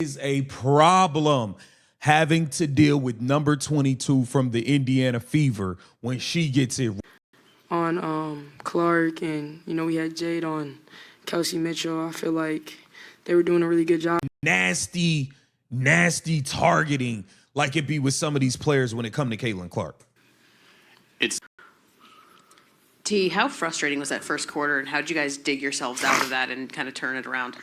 Is a problem having to deal with number 22 from the Indiana Fever when she gets it on Clark, and we had Jade on Kelsey Mitchell. I feel like they were doing a really good job. nasty targeting like it be with some of these players when it come to Caitlin Clark. How frustrating was that first quarter, and how did you guys dig yourselves out of that and kind of turn it around?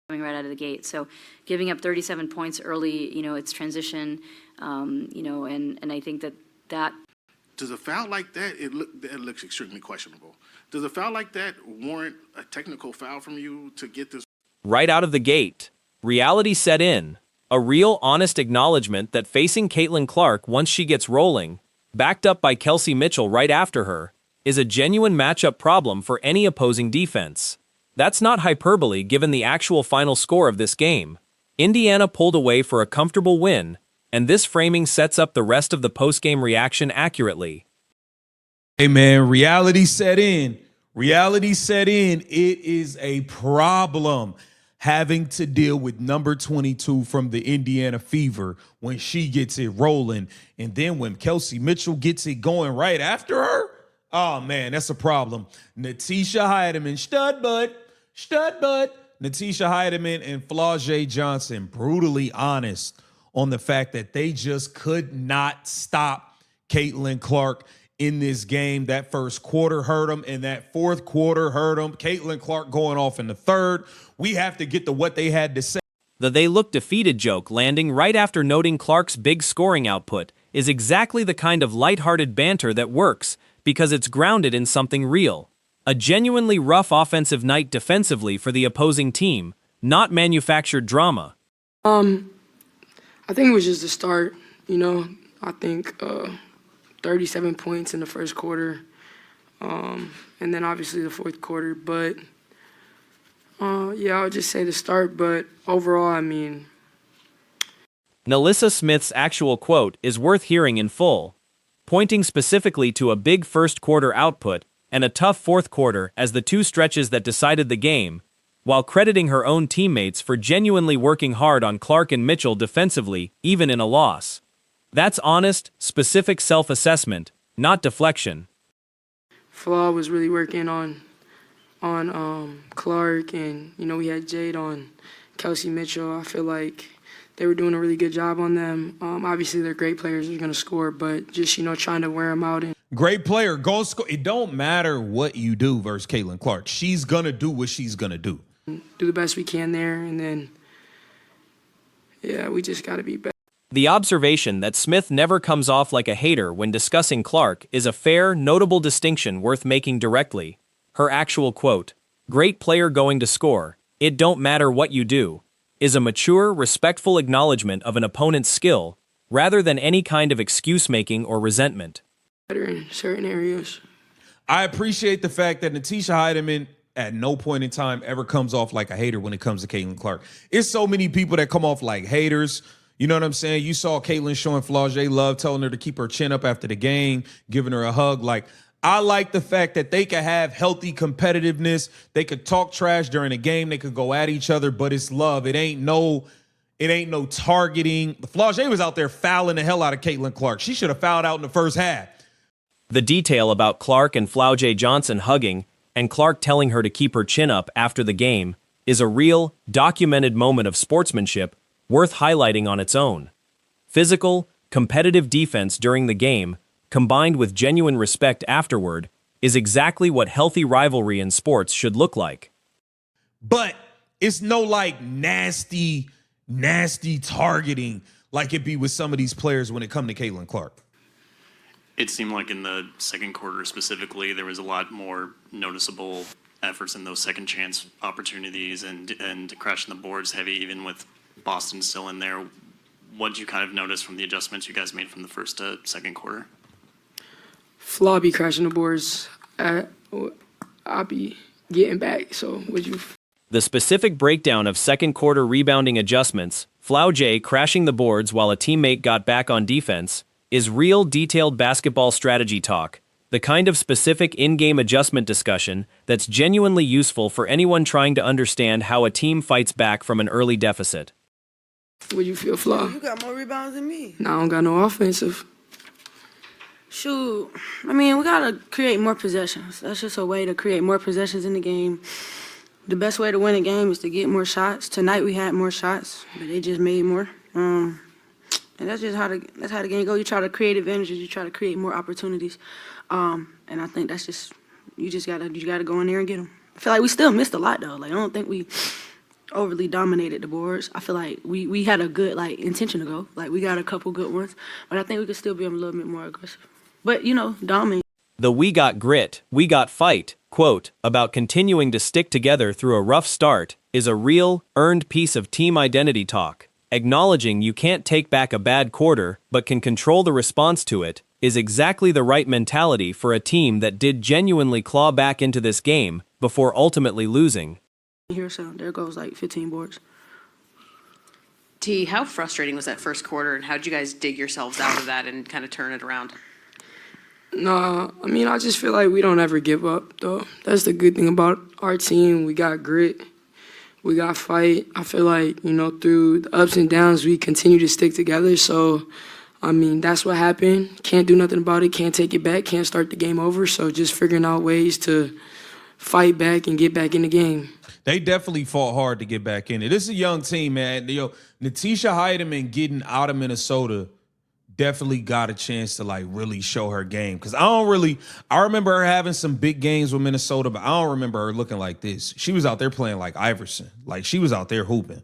Coming right out of the gate. So giving up 37 points early, it's transition, and I think that. Does a foul like that, it looks extremely questionable. Does a foul like that warrant a technical foul from you to get this? Right out of the gate, reality set in. A real honest acknowledgement that facing Caitlin Clark once she gets rolling, backed up by Kelsey Mitchell right after her, is a genuine matchup problem for any opposing defense. That's not hyperbole given the actual final score of this game. Indiana pulled away for a comfortable win, and this framing sets up the rest of the post-game reaction accurately. Hey man, reality set in. Reality set in. It is a problem having to deal with number 22 from the Indiana Fever when she gets it rolling. And then when Kelsey Mitchell gets it going right after her, oh man, that's a problem. Natisha Heidemann, stud butt. Natisha Heidemann and Flau'Jae Johnson brutally honest on the fact that they just could not stop Caitlin Clark in this game. That first quarter hurt them, and that fourth quarter hurt them. Caitlin Clark going off in the third. We have to get to what they had to say. The "they look defeated" joke landing right after noting Clark's big scoring output is exactly the kind of lighthearted banter that works because it's grounded in something real. A genuinely rough offensive night defensively for the opposing team, not manufactured drama. I think it was just the start, I think 37 points in the first quarter, and then obviously the fourth quarter. But, I would just say the start, but overall, Nalissa Smith's actual quote is worth hearing in full, pointing specifically to a big first quarter output and a tough fourth quarter as the two stretches that decided the game, while crediting her own teammates for genuinely working hard on Clark and Mitchell defensively, even in a loss. That's honest, specific self-assessment, not deflection. Flaw was really working on Clark, and we had Jade on Kelsey Mitchell. I feel like they were doing a really good job on them. Obviously, they're great players. They're going to score, but just trying to wear them out. Great player, go score. It don't matter what you do versus Caitlin Clark. She's gonna do what she's gonna do. Do the best we can there, and then we just got to be better. The observation that Smith never comes off like a hater when discussing Clark is a fair, notable distinction worth making directly. Her actual quote, "Great player going to score, it don't matter what you do," is a mature, respectful acknowledgement of an opponent's skill, rather than any kind of excuse-making or resentment. Better in certain areas. I appreciate the fact that Natisha Heidemann at no point in time ever comes off like a hater when it comes to Caitlin Clark. It's so many people that come off like haters. You know what I'm saying? You saw Caitlin showing Flau'Jae love, telling her to keep her chin up after the game, giving her a hug. Like, I like the fact that they could have healthy competitiveness. They could talk trash during a game. They could go at each other, but it's love. It ain't no targeting. Flau'Jae was out there fouling the hell out of Caitlin Clark. She should have fouled out in the first half. The detail about Clark and Flau'Jae Johnson hugging and Clark telling her to keep her chin up after the game is a real, documented moment of sportsmanship worth highlighting on its own. Physical, competitive defense during the game, combined with genuine respect afterward, is exactly what healthy rivalry in sports should look like. But it's no nasty targeting like it be with some of these players when it come to Caitlin Clark. It seemed like in the second quarter specifically, there was a lot more noticeable efforts in those second chance opportunities and crashing the boards heavy, even with Boston still in there. What did you kind of notice from the adjustments you guys made from the first to second quarter? Flaw be crashing the boards. I'll be getting back. So would you? The specific breakdown of second quarter rebounding adjustments, Flau'Jae crashing the boards while a teammate got back on defense, is real detailed basketball strategy talk, the kind of specific in-game adjustment discussion that's genuinely useful for anyone trying to understand how a team fights back from an early deficit. Would you feel, Flaw? You got more rebounds than me. Nah, I don't got no offensive. Shoot, I mean, we gotta create more possessions. That's just a way to create more possessions in the game. The best way to win a game is to get more shots. Tonight we had more shots, but they just made more. And that's just how the game goes. You try to create advantages. You try to create more opportunities. And I think that's just you gotta go in there and get them. I feel like we still missed a lot though. Like I don't think we overly dominated the boards. I feel like we had a good intention to go. Like we got a couple good ones, but I think we could still be a little bit more aggressive. But dominate. The "we got grit, we got fight" quote about continuing to stick together through a rough start is a real, earned piece of team identity talk. Acknowledging you can't take back a bad quarter but can control the response to it is exactly the right mentality for a team that did genuinely claw back into this game before ultimately losing. Here, so there goes 15 boards. T, how frustrating was that first quarter, and how'd you guys dig yourselves out of that and kind of turn it around? Nah, I mean, I just feel like we don't ever give up, though. That's the good thing about our team. We got grit. We got fight. I feel like, through the ups and downs, we continue to stick together. So, I mean, that's what happened. Can't do nothing about it. Can't take it back. Can't start the game over. So just figuring out ways to fight back and get back in the game. They definitely fought hard to get back in it. This is a young team, man. Natisha Heidemann getting out of Minnesota definitely got a chance to really show her game. Because I remember her having some big games with Minnesota, but I don't remember her looking like this. She was out there playing like Iverson. Like she was out there hooping.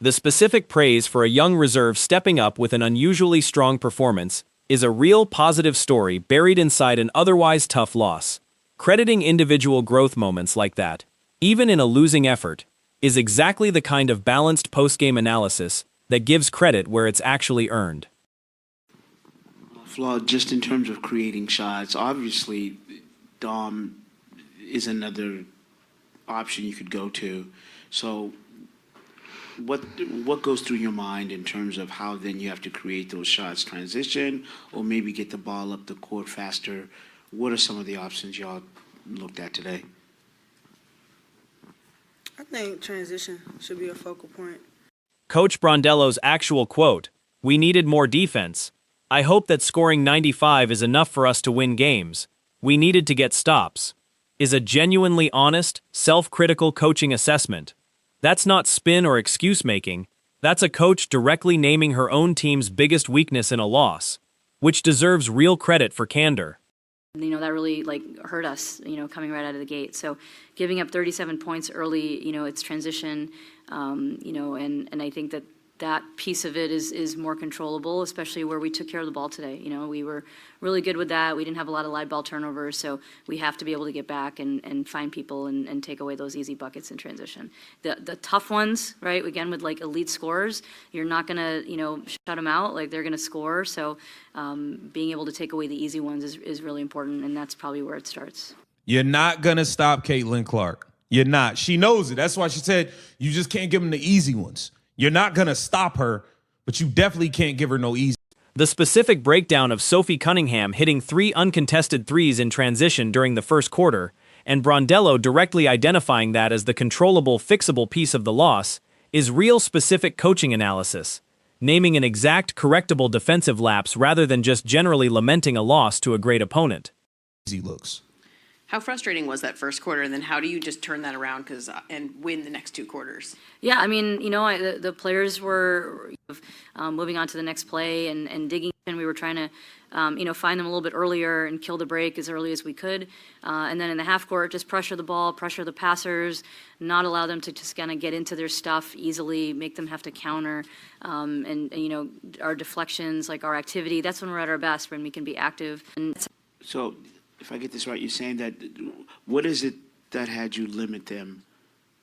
The specific praise for a young reserve stepping up with an unusually strong performance is a real positive story buried inside an otherwise tough loss. Crediting individual growth moments like that, even in a losing effort, is exactly the kind of balanced post-game analysis that gives credit where it's actually earned. Flaw, just in terms of creating shots, obviously Dom is another option you could go to. So what goes through your mind in terms of how then you have to create those shots? Transition, or maybe get the ball up the court faster? What are some of the options y'all looked at today? I think transition should be a focal point. Coach Brondello's actual quote, "We needed more defense. I hope that scoring 95 is enough for us to win games. We needed to get stops," is a genuinely honest, self-critical coaching assessment. That's not spin or excuse-making. That's a coach directly naming her own team's biggest weakness in a loss, which deserves real credit for candor. That really hurt us, coming right out of the gate. So giving up 37 points early, it's transition, and I think that piece of it is more controllable, especially where we took care of the ball today. We were really good with that. We didn't have a lot of live ball turnovers, so we have to be able to get back and find people and take away those easy buckets in transition. The tough ones, right, again, with elite scorers, you're not going to, shut them out. They're going to score, so being able to take away the easy ones is really important, and that's probably where it starts. You're not going to stop Caitlin Clark. You're not. She knows it. That's why she said you just can't give them the easy ones. You're not going to stop her, but you definitely can't give her no easy. The specific breakdown of Sophie Cunningham hitting 3 uncontested threes in transition during the first quarter, and Brondello directly identifying that as the controllable, fixable piece of the loss, is real specific coaching analysis, naming an exact, correctable defensive lapse rather than just generally lamenting a loss to a great opponent. Easy looks. How frustrating was that first quarter, and then how do you just turn that around and win the next 2 quarters? Yeah, I mean, the players were moving on to the next play and digging, and we were trying to, find them a little bit earlier and kill the break as early as we could. And then in the half court, just pressure the ball, pressure the passers, not allow them to just kind of get into their stuff easily, make them have to counter, and our deflections, our activity, that's when we're at our best, when we can be active. And So, if I get this right, you're saying that what is it that had you limit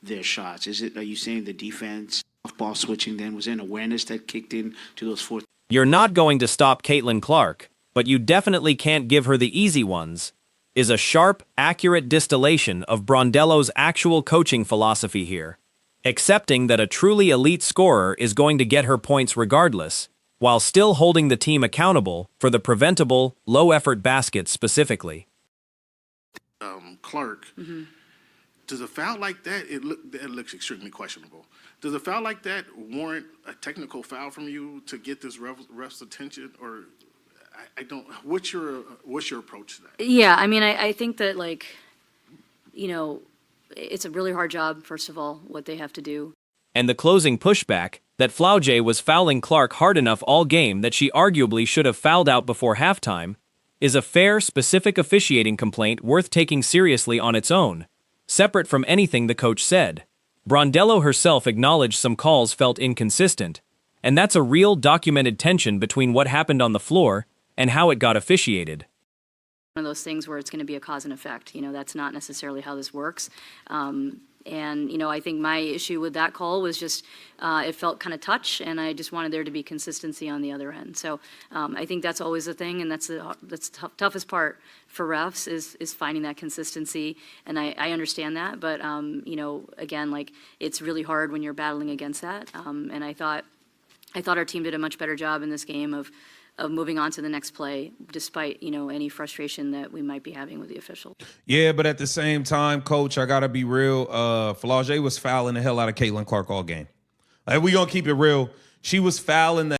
their shots? Are you saying the defense, off-ball switching then, was there an awareness that kicked in to those 4? You're not going to stop Caitlin Clark, but you definitely can't give her the easy ones, is a sharp, accurate distillation of Brondello's actual coaching philosophy here, accepting that a truly elite scorer is going to get her points regardless, while still holding the team accountable for the preventable, low-effort baskets specifically. Clark, Does a foul like that, that looks extremely questionable. Does a foul like that warrant a technical foul from you to get this ref's attention? Or I don't, what's your approach to that? Yeah, I mean, I think that, like, you know, it's a really hard job, first of all, what they have to do. And the closing pushback, that Flau'Jae was fouling Clark hard enough all game that she arguably should have fouled out before halftime, is a fair, specific officiating complaint worth taking seriously on its own, separate from anything the coach said. Brondello herself acknowledged some calls felt inconsistent, and that's a real documented tension between what happened on the floor and how it got officiated. One of those things where it's going to be a cause and effect. You know, that's not necessarily how this works. And, you know, I think my issue with that call was just it felt kind of touch, and I just wanted there to be consistency on the other end. So I think that's always the thing, and that's the toughest part for refs is finding that consistency. And I understand that, but, you know, again, like, it's really hard when you're battling against that. And I thought our team did a much better job in this game of moving on to the next play, despite, you know, any frustration that we might be having with the official. Yeah, but at the same time, Coach, I got to be real. Flau'Jae was fouling the hell out of Caitlin Clark all game. Like, we going to keep it real. She was fouling the